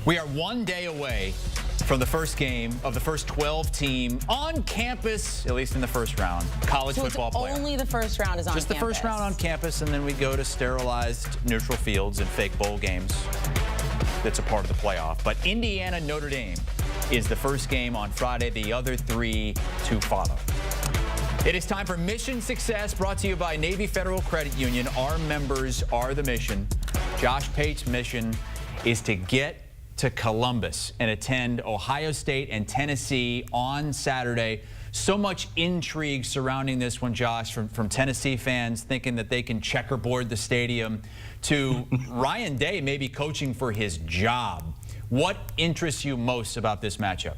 We are 1 day away from the first game of the first 12-team on campus, at least in the first round, college football playoff. Only the first round is on campus. Just the first round on campus, and then we go to sterilized neutral fields and fake bowl games. That's a part of the playoff. But Indiana-Notre Dame is the first game on Friday, the other three to follow. It is time for Mission Success, brought to you by Navy Federal Credit Union. Our members are the mission. Josh Pate's mission is to get to Columbus and attend Ohio State and Tennessee on Saturday. So much intrigue surrounding this one, Josh, from Tennessee fans thinking that they can checkerboard the stadium to Ryan Day maybe coaching for his job. What interests you most about this matchup?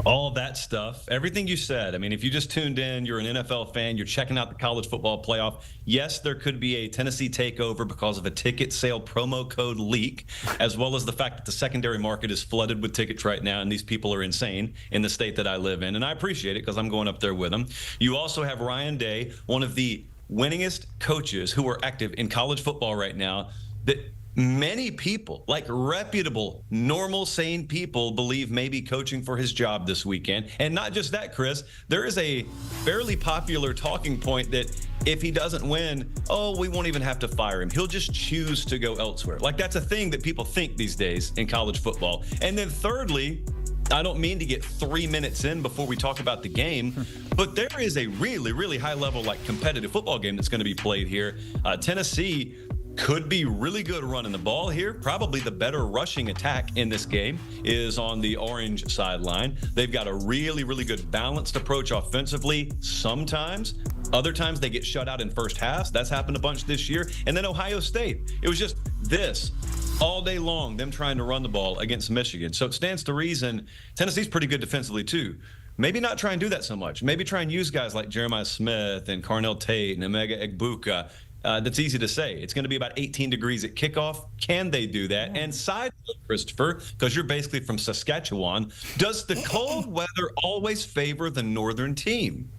All that stuff, everything you said. I mean, if you just tuned in, you're an NFL fan, you're checking out the college football playoff. Yes, there could be a Tennessee takeover because of a ticket sale promo code leak, as well as the fact that the secondary market is flooded with tickets right now, and these people are insane in the state that I live in. And I appreciate it because I'm going up there with them. You also have Ryan Day, one of the winningest coaches who are active in college football right now, that many people, like reputable, normal, sane people, believe may be coaching for his job this weekend. And not just that, Chris, there is a fairly popular talking point that if he doesn't win, oh, we won't even have to fire him. He'll just choose to go elsewhere. Like, that's a thing that people think these days in college football. And then thirdly, I don't mean to get 3 minutes in before we talk about the game, but there is a really, really high level, like, competitive football game that's going to be played here. Tennessee could be really good running the ball here. Probably the better rushing attack in this game is on the orange sideline. They've got a really, really good balanced approach offensively sometimes. Other times they get shut out in first halves. That's happened a bunch this year. And then Ohio State, it was just this all day long, them trying to run the ball against Michigan. So it stands to reason Tennessee's pretty good defensively too. Maybe not try and do that so much. Maybe try and use guys like Jeremiah Smith and Carnell Tate and Emeka Egbuka. That's easy to say. It's going to be about 18 degrees at kickoff. Can they do that? And side note, Christopher, because you're basically from Saskatchewan, does the cold weather always favor the northern team?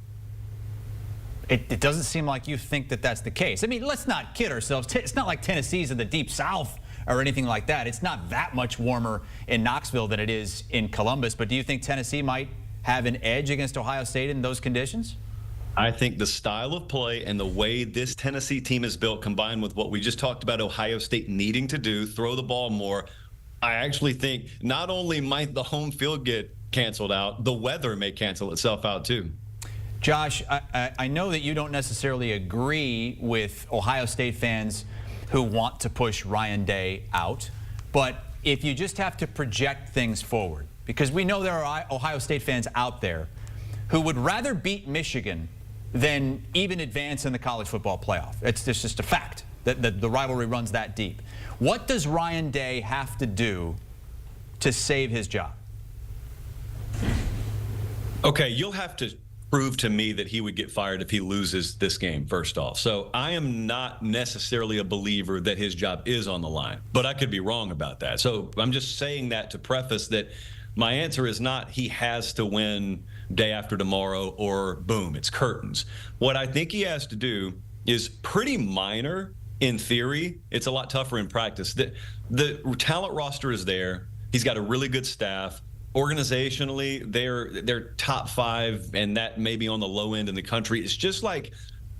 It doesn't seem like you think that that's the case. I mean, let's not kid ourselves. It's not like Tennessee's in the deep south or anything like that. It's not that much warmer in Knoxville than it is in Columbus. But do you think Tennessee might have an edge against Ohio State in those conditions? I think the style of play and the way this Tennessee team is built, combined with what we just talked about Ohio State needing to do, throw the ball more, I actually think not only might the home field get canceled out, the weather may cancel itself out too. Josh, I know that you don't necessarily agree with Ohio State fans who want to push Ryan Day out, but if you just have to project things forward, because we know there are Ohio State fans out there who would rather beat Michigan than even advance in the college football playoff. It's just a fact that the rivalry runs that deep. What does Ryan Day have to do to save his job? Okay, you'll have to prove to me that he would get fired if he loses this game, first off. So I am not necessarily a believer that his job is on the line, but I could be wrong about that. So I'm just saying that to preface that my answer is not he has to win day after tomorrow or boom, it's curtains. What I think he has to do is pretty minor in theory. It's a lot tougher in practice. The talent roster is there. He's got a really good staff. Organizationally, they're top 5, and that may be on the low end in the country. It's just like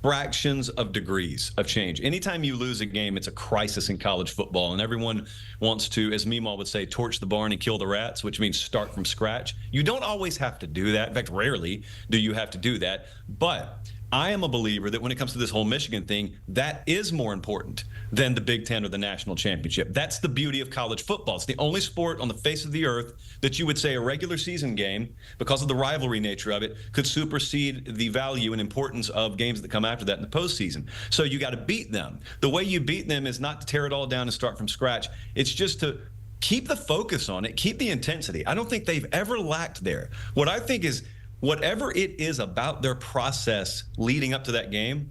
fractions of degrees of change. Anytime you lose a game, it's a crisis in college football, and everyone wants to, as Meemaw would say, torch the barn and kill the rats, which means start from scratch. You don't always have to do that. In fact, rarely do you have to do that. But I am a believer that when it comes to this whole Michigan thing, that is more important than the Big Ten or the national championship. That's the beauty of college football. It's the only sport on the face of the earth that you would say a regular season game, because of the rivalry nature of it, could supersede the value and importance of games that come after that in the postseason. So you got to beat them. The way you beat them is not to tear it all down and start from scratch. It's just to keep the focus on it, keep the intensity. I don't think they've ever lacked there. What I think is, whatever it is about their process leading up to that game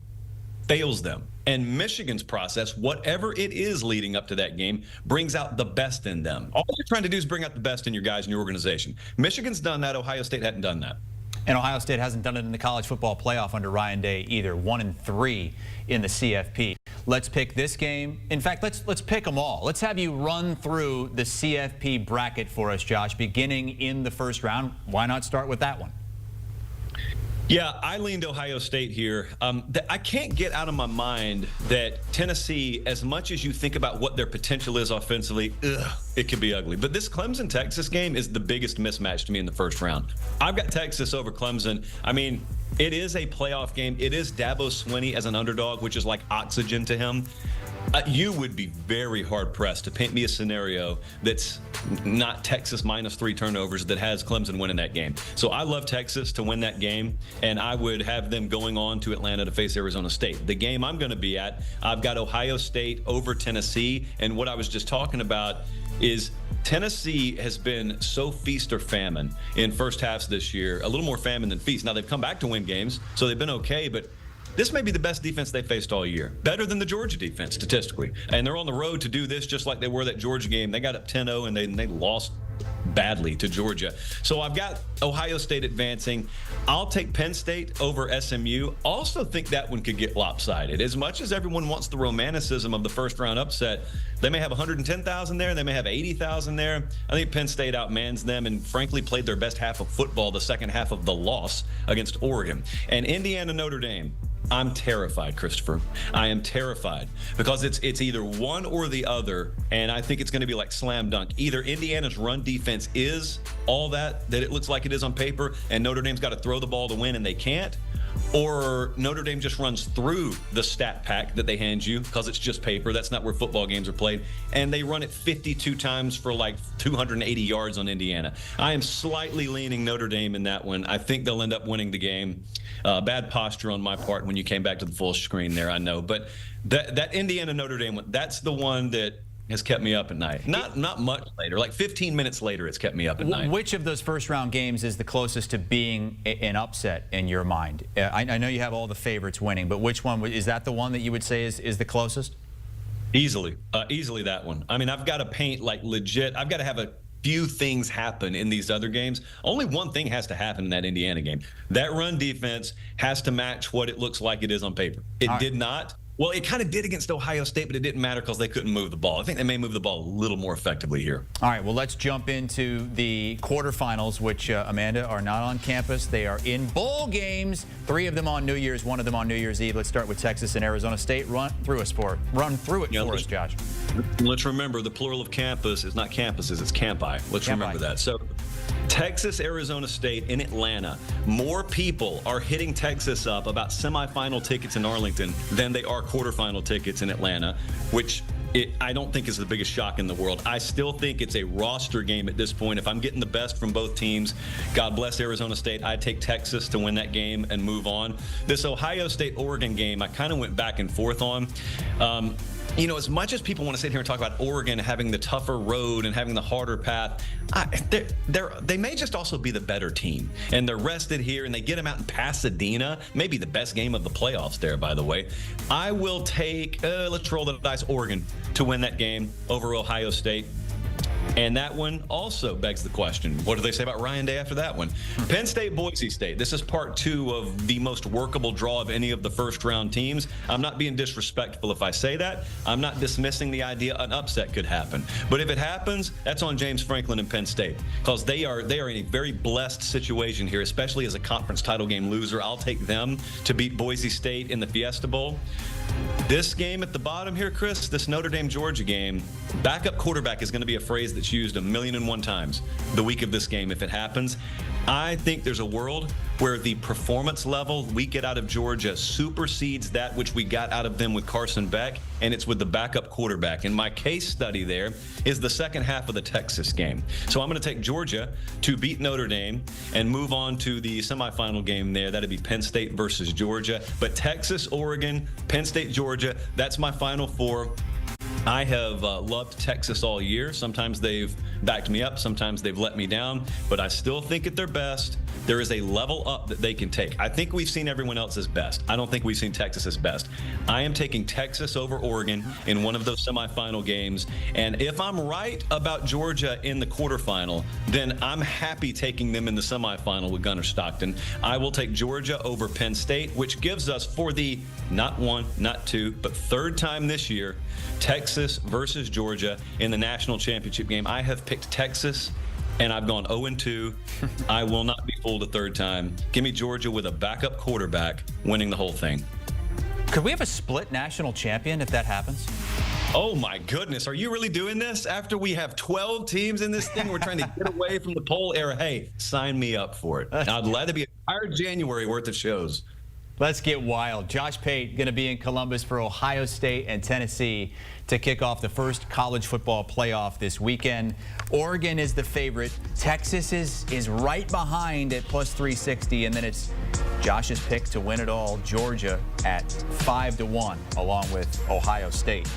fails them. And Michigan's process, whatever it is leading up to that game, brings out the best in them. All you're trying to do is bring out the best in your guys in your organization. Michigan's done that. Ohio State hadn't done that. And Ohio State hasn't done it in the college football playoff under Ryan Day either. 1-3 in the CFP. Let's pick this game. In fact, let's pick them all. Let's have you run through the CFP bracket for us, Josh, beginning in the first round. Why not start with that one? Yeah, I leaned Ohio State here. I can't get out of my mind that Tennessee, as much as you think about what their potential is offensively, it could be ugly. But this Clemson-Texas game is the biggest mismatch to me in the first round. I've got Texas over Clemson. I mean, it is a playoff game. It is Dabo Swinney as an underdog, which is like oxygen to him. You would be very hard-pressed to paint me a scenario that's not Texas -3 turnovers that has Clemson winning that game. So I love Texas to win that game, and I would have them going on to Atlanta to face Arizona State. The game I'm going to be at, I've got Ohio State over Tennessee, and what I was just talking about is Tennessee has been so feast or famine in first halves this year, a little more famine than feast. Now, they've come back to win games, so they've been okay, but this may be the best defense they faced all year. Better than the Georgia defense, statistically. And they're on the road to do this just like they were that Georgia game. They got up 10-0, and they lost badly to Georgia. So I've got Ohio State advancing. I'll take Penn State over SMU. Also think that one could get lopsided. As much as everyone wants the romanticism of the first-round upset, they may have 110,000 there. They may have 80,000 there. I think Penn State outmans them and, frankly, played their best half of football the second half of the loss against Oregon. And Indiana-Notre Dame. I'm terrified, Christopher. I am terrified because it's either one or the other, and I think it's going to be like slam dunk. Either Indiana's run defense is all that it looks like it is on paper, and Notre Dame's got to throw the ball to win, and they can't, or Notre Dame just runs through the stat pack that they hand you because it's just paper. That's not where football games are played, and they run it 52 times for like 280 yards on Indiana. I am slightly leaning Notre Dame in that one. I think they'll end up winning the game. Bad posture on my part when you came back to the full screen there, I know. But that Indiana-Notre Dame one, that's the one that has kept me up at night. Not much later, like 15 minutes later, it's kept me up at night. Which of those first-round games is the closest to being an upset in your mind? I know you have all the favorites winning, but which one, is that the one that you would say is the closest? Easily that one. I mean, I've got to paint like legit. I've got to have a few things happen in these other games. Only one thing has to happen in that Indiana game. That run defense has to match what it looks like it is on paper. It did not. Well, it kind of did against Ohio State, but it didn't matter because they couldn't move the ball. I think they may move the ball a little more effectively here. All right, well, let's jump into the quarterfinals, which, Amanda, are not on campus. They are in bowl games, 3 of them on New Year's, 1 of them on New Year's Eve. Let's start with Texas and Arizona State. Run through it for us, Josh. Let's remember the plural of campus is not campuses, it's campi. Let's remember that. So Texas, Arizona State in Atlanta. More people are hitting Texas up about semifinal tickets in Arlington than they are quarterfinal tickets in Atlanta, which I don't think is the biggest shock in the world. I still think it's a roster game at this point. If I'm getting the best from both teams, God bless Arizona State, I'd take Texas to win that game and move on. This Ohio State-Oregon game, I kind of went back and forth on. You know, as much as people want to sit here and talk about Oregon having the tougher road and having the harder path, they may just also be the better team. And they're rested here, and they get them out in Pasadena. Maybe the best game of the playoffs there, by the way. I will take, let's roll the dice, Oregon to win that game over Ohio State. And that one also begs the question, what do they say about Ryan Day after that one? Penn State, Boise State. This is part 2 of the most workable draw of any of the first-round teams. I'm not being disrespectful if I say that. I'm not dismissing the idea an upset could happen. But if it happens, that's on James Franklin and Penn State because they are in a very blessed situation here, especially as a conference title game loser. I'll take them to beat Boise State in the Fiesta Bowl. This game at the bottom here, Chris, this Notre Dame-Georgia game, backup quarterback is going to be a phrase that's used 1,000,001 times the week of this game if it happens. I think there's a world where the performance level we get out of Georgia supersedes that which we got out of them with Carson Beck, and it's with the backup quarterback. And my case study there is the second half of the Texas game. So I'm going to take Georgia to beat Notre Dame and move on to the semifinal game there. That'd be Penn State versus Georgia. But Texas, Oregon, Penn State, Georgia, that's my Final 4. I have loved Texas all year. Sometimes they've backed me up. Sometimes they've let me down. But I still think at their best, there is a level up that they can take. I think we've seen everyone else's best. I don't think we've seen Texas's best. I am taking Texas over Oregon in one of those semifinal games. And if I'm right about Georgia in the quarterfinal, then I'm happy taking them in the semifinal with Gunnar Stockton. I will take Georgia over Penn State, which gives us, for the not one, not two, but third time this year, Texas versus Georgia in the national championship game. I have picked Texas, and I've gone 0-2. I will not be fooled a third time. Give me Georgia with a backup quarterback winning the whole thing. Could we have a split national champion if that happens? Oh, my goodness. Are you really doing this after we have 12 teams in this thing? We're trying to get away from the poll era. Hey, sign me up for it. I'd glad to be an entire January worth of shows. Let's get wild. Josh Pate going to be in Columbus for Ohio State and Tennessee to kick off the first college football playoff this weekend. Oregon is the favorite. Texas is right behind at plus 360. And then it's Josh's pick to win it all, Georgia at 5-1, along with Ohio State.